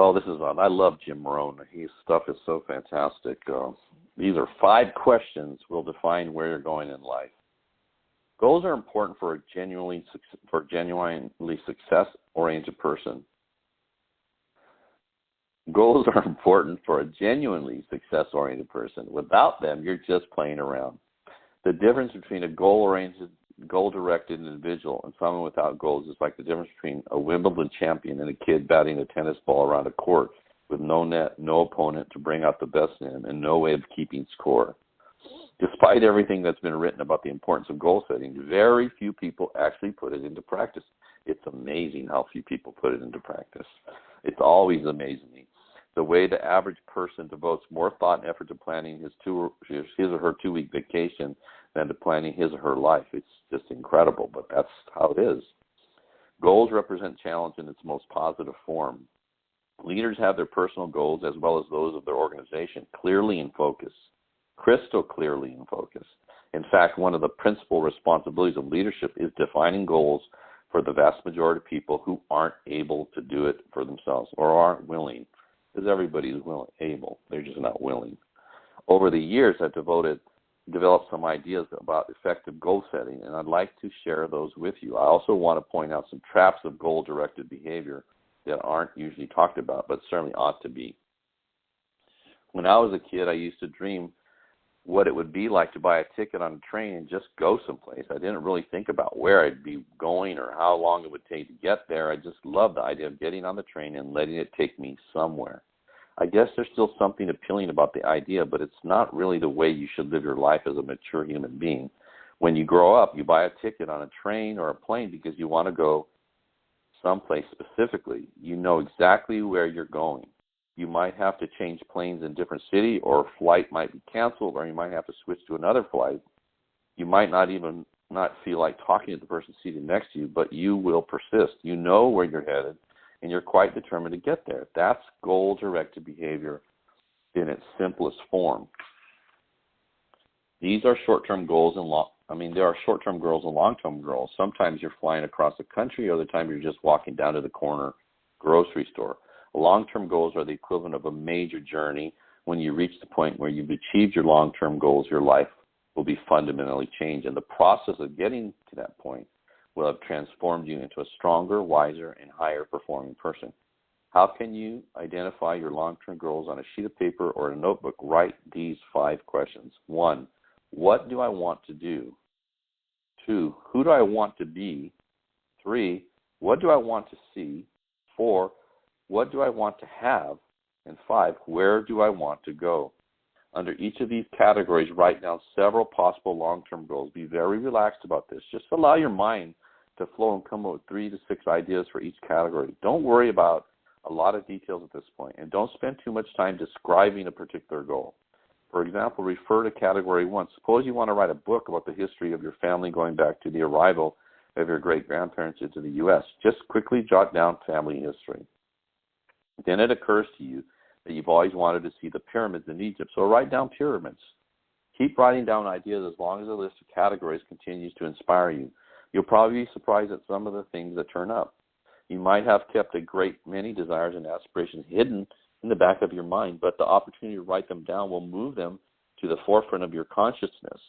Oh, this is I love Jim Rohn. His stuff is so fantastic. These are 5 questions will define where you're going in life. Goals are important for a genuinely success-oriented person. Goals are important for a genuinely success-oriented person. Without them, you're just playing around. The difference between a goal-oriented, goal-directed individual and someone without goals is like the difference between a Wimbledon champion and a kid batting a tennis ball around a court with no net, no opponent to bring out the best in him, and no way of keeping score. Despite everything that's been written about the importance of goal setting, very few people actually put it into practice. It's amazing how few people put it into practice. It's always amazing me. The way the average person devotes more thought and effort to planning his or her 2-week vacation than to planning his or her life. It's just incredible, but that's how it is. Goals represent challenge in its most positive form. Leaders have their personal goals as well as those of their organization clearly in focus, crystal clearly in focus. In fact, one of the principal responsibilities of leadership is defining goals for the vast majority of people who aren't able to do it for themselves or aren't willing. Because everybody is able. They're just not willing. Over the years, I've developed some ideas about effective goal setting, and I'd like to share those with you. I also want to point out some traps of goal-directed behavior that aren't usually talked about, but certainly ought to be. When I was a kid, I used to dream what it would be like to buy a ticket on a train and just go someplace. I didn't really think about where I'd be going or how long it would take to get there. I just loved the idea of getting on the train and letting it take me somewhere. I guess there's still something appealing about the idea, but it's not really the way you should live your life as a mature human being. When you grow up, you buy a ticket on a train or a plane because you want to go someplace specifically. You know exactly where you're going. You might have to change planes in a different city, or a flight might be canceled, or you might have to switch to another flight. You might not even not feel like talking to the person seated next to you, but you will persist. You know where you're headed, and you're quite determined to get there. That's goal-directed behavior in its simplest form. These are short-term goals and there are short-term goals and long-term goals. Sometimes you're flying across the country, other times you're just walking down to the corner grocery store. Long-term goals are the equivalent of a major journey. When you reach the point where you've achieved your long-term goals, your life will be fundamentally changed. And the process of getting to that point will have transformed you into a stronger, wiser, and higher performing person. How can you identify your long-term goals on a sheet of paper or a notebook? Write these 5 questions. 1, what do I want to do? 2, who do I want to be? 3, what do I want to see? 4, what do I want to have? And 5, where do I want to go? Under each of these categories, write down several possible long-term goals. Be very relaxed about this. Just allow your mind to flow and come up with 3 to 6 ideas for each category. Don't worry about a lot of details at this point, and don't spend too much time describing a particular goal. For example, refer to category 1. Suppose you want to write a book about the history of your family going back to the arrival of your great-grandparents into the U.S. Just quickly jot down family history. Then it occurs to you that you've always wanted to see the pyramids in Egypt, so write down pyramids. Keep writing down ideas as long as the list of categories continues to inspire you. You'll probably be surprised at some of the things that turn up. You might have kept a great many desires and aspirations hidden in the back of your mind, but the opportunity to write them down will move them to the forefront of your consciousness.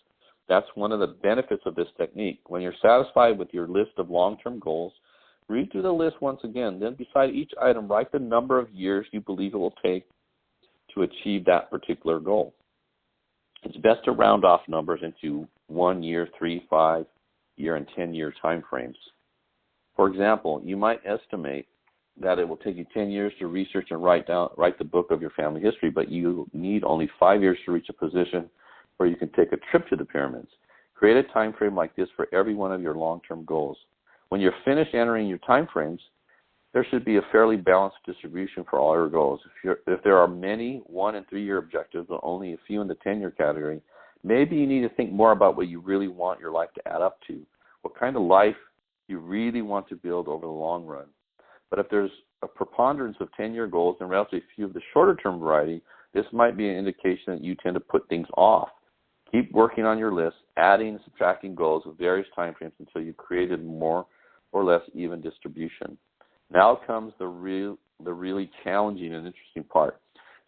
That's one of the benefits of this technique. When you're satisfied with your list of long-term goals, read through the list once again. Then beside each item, write the number of years you believe it will take to achieve that particular goal. It's best to round off numbers into 1 year, 3, 5 year, and 10-year time frames. For example, you might estimate that it will take you 10 years to research and write the book of your family history, but you need only 5 years to reach a position where you can take a trip to the pyramids. Create a time frame like this for every one of your long-term goals. When you're finished entering your time frames, there should be a fairly balanced distribution for all your goals. If there are many 1- and 3-year objectives, but only a few in the 10-year category, maybe you need to think more about what you really want your life to add up to, what kind of life you really want to build over the long run. But if there's a preponderance of 10-year goals and relatively few of the shorter-term variety, this might be an indication that you tend to put things off. Keep working on your list, adding and subtracting goals with various time frames until you've created more or less even distribution. Now comes the the really challenging and interesting part.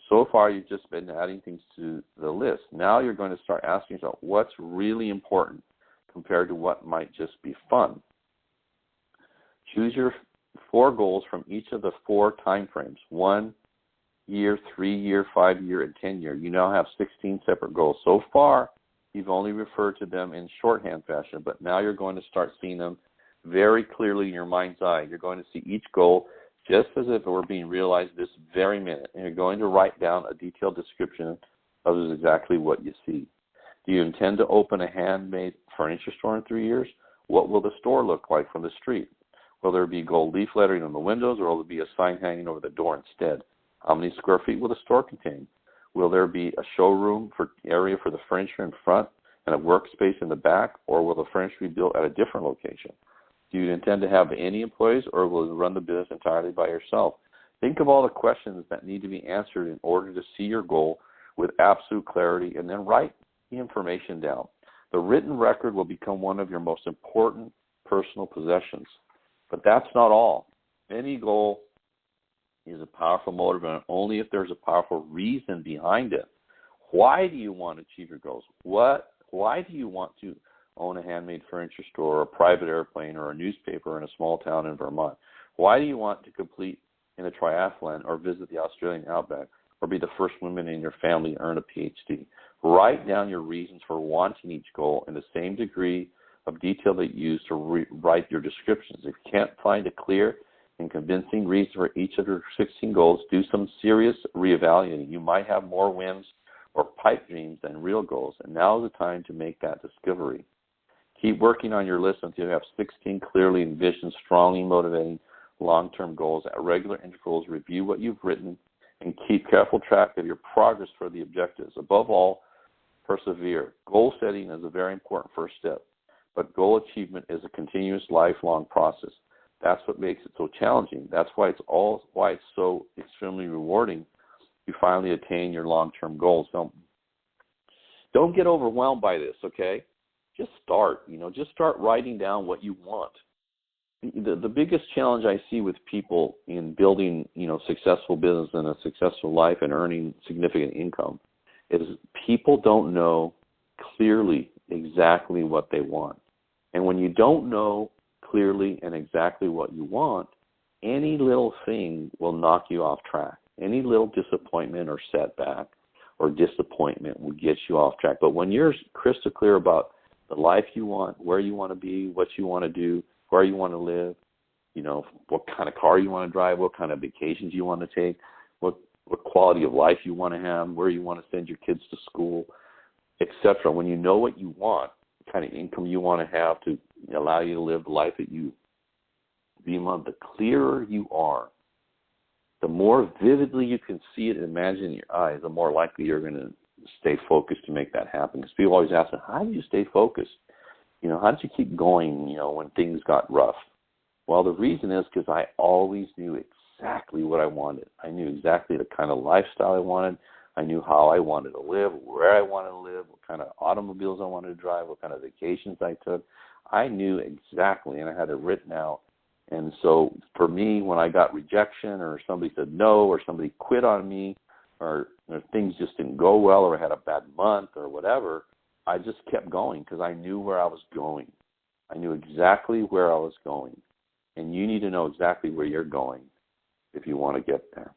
So far, you've just been adding things to the list. Now you're going to start asking yourself, what's really important compared to what might just be fun? Choose your 4 goals from each of the 4 time frames: 1 year, 3 year, 5 year, and 10 year. You now have 16 separate goals. So far, you've only referred to them in shorthand fashion, but now you're going to start seeing them very clearly in your mind's eye. You're going to see each goal just as if it were being realized this very minute, and you're going to write down a detailed description of exactly what you see. Do you intend to open a handmade furniture store in 3 years? What will the store look like from the street? Will there be gold leaf lettering on the windows, or will there be a sign hanging over the door instead? How many square feet will the store contain? Will there be a showroom area for the furniture in front and a workspace in the back, or will the furniture be built at a different location? Do you intend to have any employees, or will you run the business entirely by yourself? Think of all the questions that need to be answered in order to see your goal with absolute clarity, and then write the information down. The written record will become one of your most important personal possessions. But that's not all. Any goal is a powerful motivator only if there's a powerful reason behind it. Why do you want to achieve your goals? Why do you want to own a handmade furniture store, or a private airplane, or a newspaper in a small town in Vermont? Why do you want to complete in a triathlon, or visit the Australian outback, or be the first woman in your family to earn a PhD? Write down your reasons for wanting each goal in the same degree of detail that you use to write your descriptions. If you can't find a clear and convincing reason for each of your 16 goals, do some serious reevaluating. You might have more whims or pipe dreams than real goals, and now is the time to make that discovery. Keep working on your list until you have 16 clearly envisioned, strongly motivating long-term goals. At regular intervals, review what you've written and keep careful track of your progress for the objectives. Above all, persevere. Goal setting is a very important first step, but goal achievement is a continuous, lifelong process. That's what makes it so challenging. That's why it's so extremely rewarding. You finally attain your long-term goals. So don't get overwhelmed by this, okay? Just start. Just start writing down what you want. The biggest challenge I see with people in building, successful business and a successful life and earning significant income is people don't know clearly exactly what they want. And when you don't know clearly and exactly what you want, any little thing will knock you off track. Any little disappointment or setback or disappointment will get you off track. But when you're crystal clear about the life you want, where you want to be, what you want to do, where you want to live, what kind of car you want to drive, what kind of vacations you want to take, what quality of life you want to have, where you want to send your kids to school, etc. When you know what you want, what kind of income you want to have to allow you to live the life that you want, the clearer you are, the more vividly you can see it and imagine in your eyes, the more likely you're going to stay focused to make that happen. Because people always ask me, how do you stay focused? How did you keep going, when things got rough? Well, the reason is because I always knew exactly what I wanted. I knew exactly the kind of lifestyle I wanted. I knew how I wanted to live, where I wanted to live, what kind of automobiles I wanted to drive, what kind of vacations I took. I knew exactly, and I had it written out. And so for me, when I got rejection, or somebody said no, or somebody quit on me, or things just didn't go well, or I had a bad month or whatever, I just kept going because I knew where I was going. I knew exactly where I was going. And you need to know exactly where you're going if you want to get there.